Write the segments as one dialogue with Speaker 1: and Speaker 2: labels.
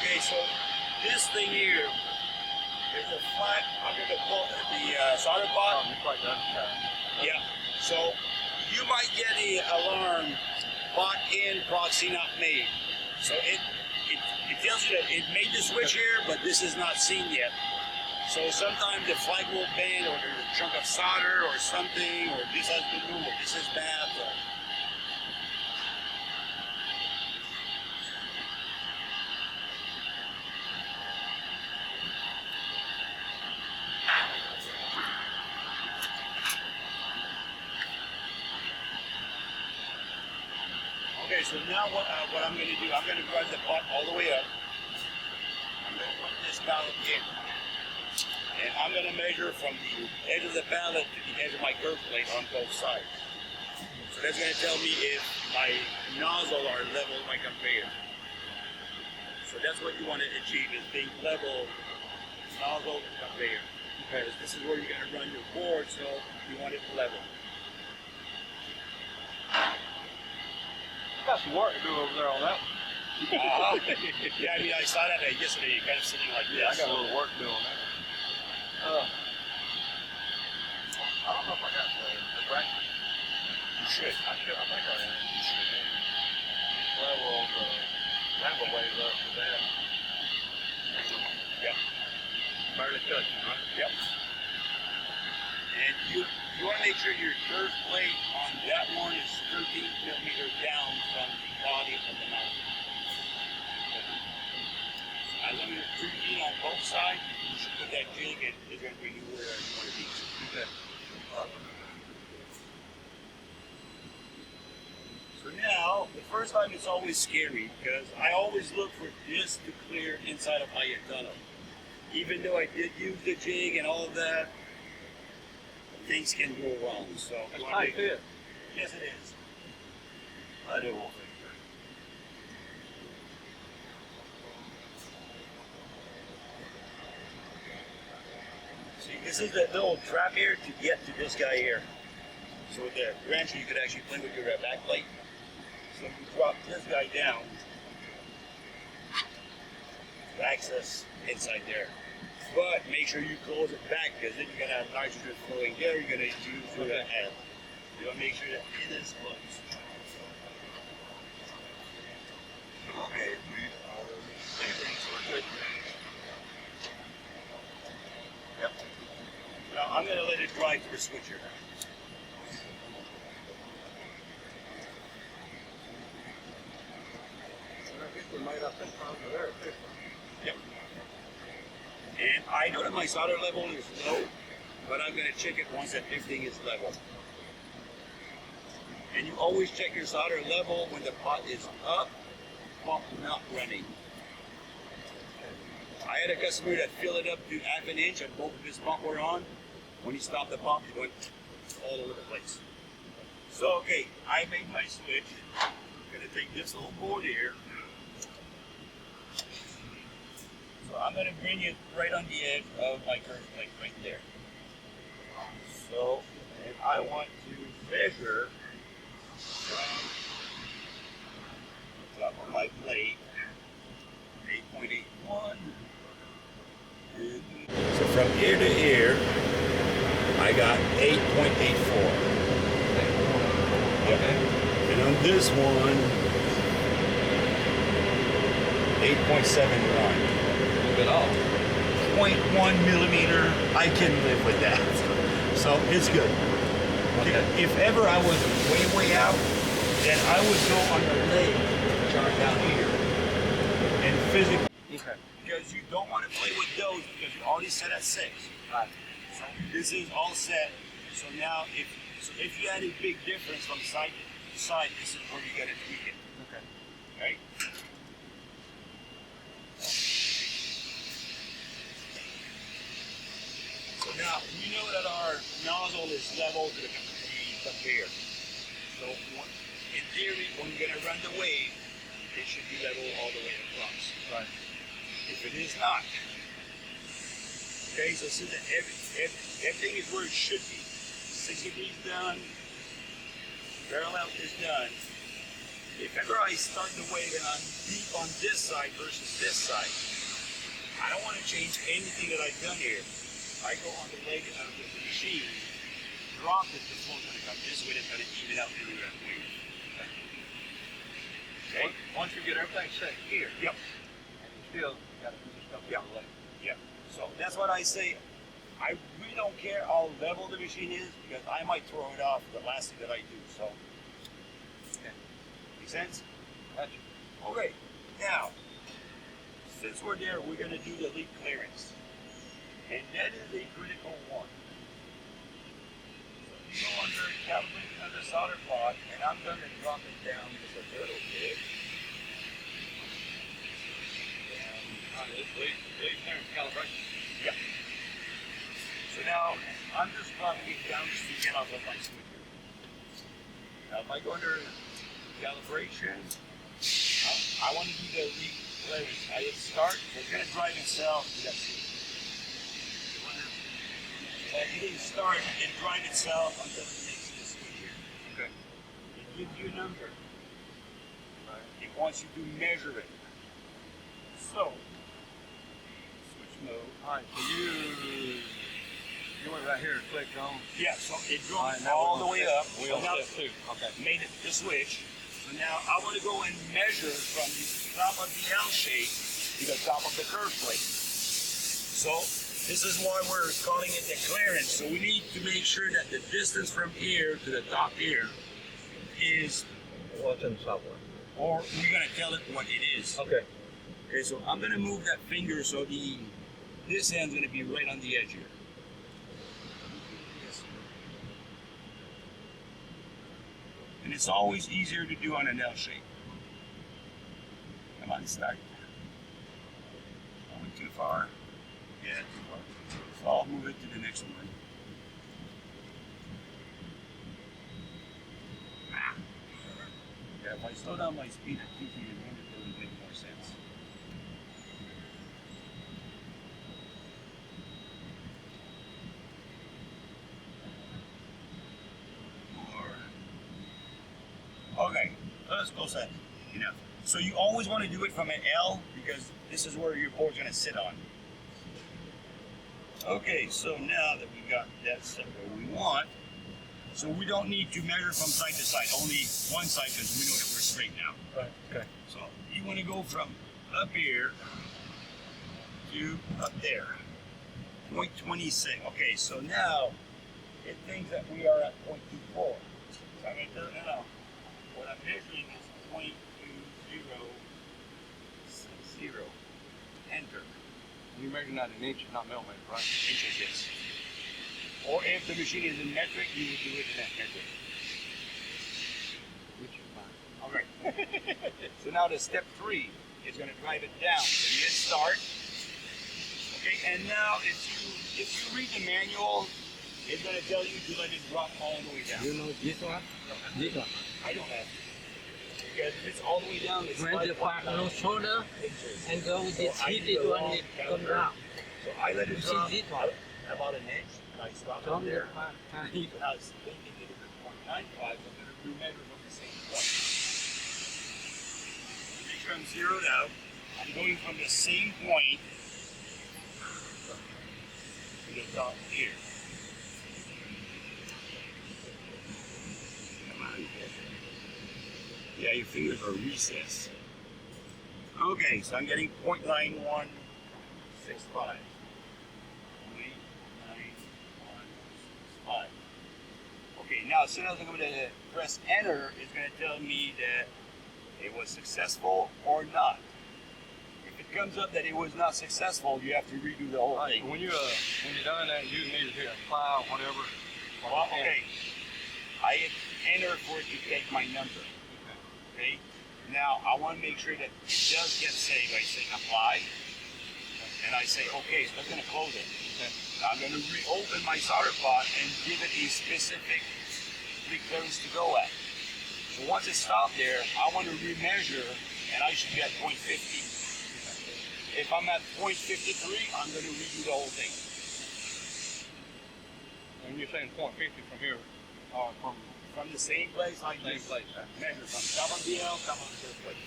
Speaker 1: Okay, so this thing here is a flat under the solder pot.
Speaker 2: You're quite done.
Speaker 1: Yeah. So you might get an alarm, pot in, proxy not made. So it tells you that it made the switch here, but this is not seen yet. So sometimes the flag will bend, or there's a chunk of solder or something, or this has been moved, or this is bad. Okay, so now what I'm going to do, I'm going to drive the pot all the way up. I'm going to put this pallet in. And I'm going to measure from the edge of the pallet to the edge of my curve plate on both sides. So that's going to tell me if my nozzle are level with my conveyor. So that's what you want to achieve, is being level nozzle and conveyor. Because this is where you're going to run your board, so you want it level.
Speaker 2: Got some work to do over there on that one.
Speaker 1: Yeah, I mean, I saw that yesterday, kind of sitting like this.
Speaker 2: Yeah, I got a little work to do on that. I don't know if I got the right.
Speaker 1: You should.
Speaker 2: I think I am.
Speaker 1: You should.
Speaker 2: Level the handle ways up with that.
Speaker 1: Yep.
Speaker 2: Barely touching, right?
Speaker 1: Yep. And you want to make sure your curve plate on that one is 13 millimeters down from the body of the nozzle. So as long as it's 13 on both sides, you should put that jig in. It's going to bring you where you want to be.
Speaker 2: Okay.
Speaker 1: So now, the first time it's always scary because I always look for this to clear inside of my tunnel. Even though I did use the jig and all of that, things can go wrong. So
Speaker 2: It's tight fit.
Speaker 1: yes, it is.
Speaker 2: I do want
Speaker 1: See, this is the little trap here to get to this guy here. So with the wrench, you could actually play with your back plate. So you drop this guy down to access inside there. But make sure you close it back, because then you're going to have nitrogen flowing there. You're going to use through the head. You want to make sure that it is closed. Okay. Yep. Now I'm going to let it dry to the switcher. Yep. And I know that my solder level is low, but I'm going to check it once everything is level. And you always check your solder level when the pot is up, pump not running. I had a customer that filled it up to ½ an inch and both of his pump were on. When he stopped the pump, it went all over the place. So, okay, I made my switch. I'm going to take this little board here. So I'm going to bring it right on the edge of my curve plate, right there. So, and I want to measure from the top of my plate, 8.81. So from ear to ear, I got 8.84. Yep. And on this one, 8.71.
Speaker 2: Bit off.
Speaker 1: 0.1 millimeter, I can live with that. So it's good.
Speaker 2: Okay.
Speaker 1: If ever I was way out, then I would go on the leg chart down here and physically.
Speaker 2: Okay.
Speaker 1: Because you don't want to play with those because you're already set at 6.
Speaker 2: Right.
Speaker 1: So this is all set. So now if you had a big difference from side to side, this is where you got to tweak it.
Speaker 2: Okay.
Speaker 1: Right? So now, you know that our nozzle is level to the conveyor. So in theory, when you're going to run the wave, it should be level all the way across.
Speaker 2: Right.
Speaker 1: If it is not, okay, so since everything is where it should be, 6 degrees done, parallel is done, if ever I start the wave and I'm deep on this side versus this side, I don't want to change anything that I've done here. I go on the leg of the machine, drop it, the flow is going to come this way, it's going to even out through that wave. Okay?
Speaker 2: Once you get everything set here,
Speaker 1: Yep.
Speaker 2: and you still got to do the stuff
Speaker 1: Yep.
Speaker 2: on the leg.
Speaker 1: Yeah. So that's what I say. I really don't care how level the machine is because I might throw it off the last thing that I do. So,
Speaker 2: Okay.
Speaker 1: make sense?
Speaker 2: Gotcha.
Speaker 1: Okay. Now, since we're there, we're going to do the leak clearance. And that is a critical one. So you go under calibration of the solder pot, and I'm going to drop it down just a little bit.
Speaker 2: This lead clearance calibration.
Speaker 1: Yeah. So now, I'm just dropping it down just to get off of my switcher. Now, if I go under calibration, I want to do the leak clearance. I hit start, it's going to drive itself. It is start and drive itself until it makes this switch here.
Speaker 2: Okay.
Speaker 1: It gives you a number.
Speaker 2: Right.
Speaker 1: It wants you to measure it. So, switch mode.
Speaker 2: All right. So you went right here and clicked on.
Speaker 1: Yeah, so it goes
Speaker 2: All right, now
Speaker 1: all
Speaker 2: we're
Speaker 1: the
Speaker 2: on
Speaker 1: way
Speaker 2: step-
Speaker 1: up.
Speaker 2: We
Speaker 1: So
Speaker 2: on
Speaker 1: now
Speaker 2: step 2. Okay.
Speaker 1: made it the switch. So now I want to go and measure from the top of the L shape to the top of the curve plate. So this is why we're calling it the clearance. So we need to make sure that the distance from here to the top here is,
Speaker 2: What's in the software?
Speaker 1: or we're going to tell it what it is.
Speaker 2: Okay.
Speaker 1: Okay, so I'm going to move that finger so this hand's going to be right on the edge here. And it's always easier to do on an L shape. Come on, start. I went too far. Yeah, too far. So I'll move it to the next one. Ah. Yeah, if I slow down my speed at 2 feet, it would make more sense. Okay, let's close that. Enough. So you always want to do it from an L because this is where your board's going to sit on. Okay, so now that we got that set where we want, so we don't need to measure from side to side, only one side because we know that we're straight now.
Speaker 2: Right. Okay.
Speaker 1: So you want to go from up here to up there. 0.26. Okay, so now it thinks that we are at 0.24. So I'm going to tell it now. What I'm measuring is 0.2060. Enter.
Speaker 2: You're measuring that in inches, not millimeters, right?
Speaker 1: Inches, yes. Or if the machine is in metric, you would do it in that metric.
Speaker 2: Which is fine.
Speaker 1: All right. So now the step 3 is going to drive it down. So you hit start. Okay, and now if you read the manual, it's going to tell you to let it drop all the way down.
Speaker 3: You know this one? This one.
Speaker 1: I don't have to. Because if it's all the way down, it's
Speaker 3: When the part no shoulder and go with this
Speaker 1: So I
Speaker 3: heat,
Speaker 1: do
Speaker 3: it
Speaker 1: a
Speaker 3: will
Speaker 1: long
Speaker 3: come
Speaker 1: caliper.
Speaker 3: down.
Speaker 1: So I let it
Speaker 3: You
Speaker 1: drop
Speaker 3: see this one?
Speaker 1: about an inch, and I stop it
Speaker 3: From the
Speaker 1: there.
Speaker 3: part,
Speaker 1: And I was thinking that if it's 0.95, I'm going to remeasure from the same point. Make sure I'm zeroed out. I'm going from the same point to the top here. Come on. Yeah, your fingers are recessed. Okay, so I'm getting 0.9165. 0.9165. Okay, now as soon as I'm going to press enter, it's going to tell me that it was successful or not. If it comes up that it was not successful, you have to redo the whole thing.
Speaker 2: When you're done that, you need to hit apply or whatever.
Speaker 1: Well, okay. I hit enter for it to take my number. Okay. Now I want to make sure that it does get saved. I say apply, and I say okay. So I'm going to close it.
Speaker 2: Okay.
Speaker 1: Now I'm going to reopen my solder pot and give it a specific clearance to go at. So once it stopped there, I want to remeasure, and I should be at 0.50. If I'm at 0.53, I'm going to redo the whole thing.
Speaker 2: When you're saying 0.50 from here, from
Speaker 1: from the same place I
Speaker 2: Same
Speaker 1: just
Speaker 2: place, huh?
Speaker 1: measured from. Come on DL, come on this place.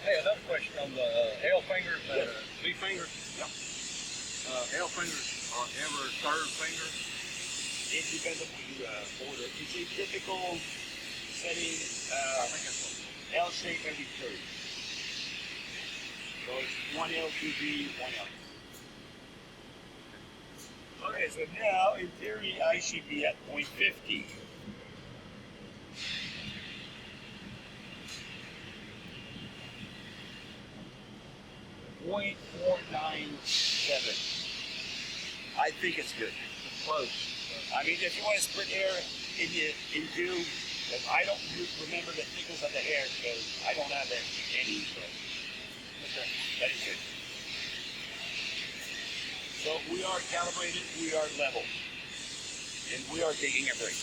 Speaker 2: Hey, another question on the L fingers,
Speaker 1: Yes.
Speaker 2: B fingers.
Speaker 1: Yep.
Speaker 2: L fingers are ever third finger.
Speaker 1: It depends on what you order. It's a typical setting,
Speaker 2: I think that's what.
Speaker 1: L shape every third. So it's one L, two B, one L. Okay, so now in theory I should be at 0.50. .497. I think it's good.
Speaker 2: Close.
Speaker 1: I mean, if you want to split hair into, because I don't remember the thickness of the hair because I don't have that any, so
Speaker 2: Okay.
Speaker 1: that is good. So we are calibrated, we are level, and we are taking a break.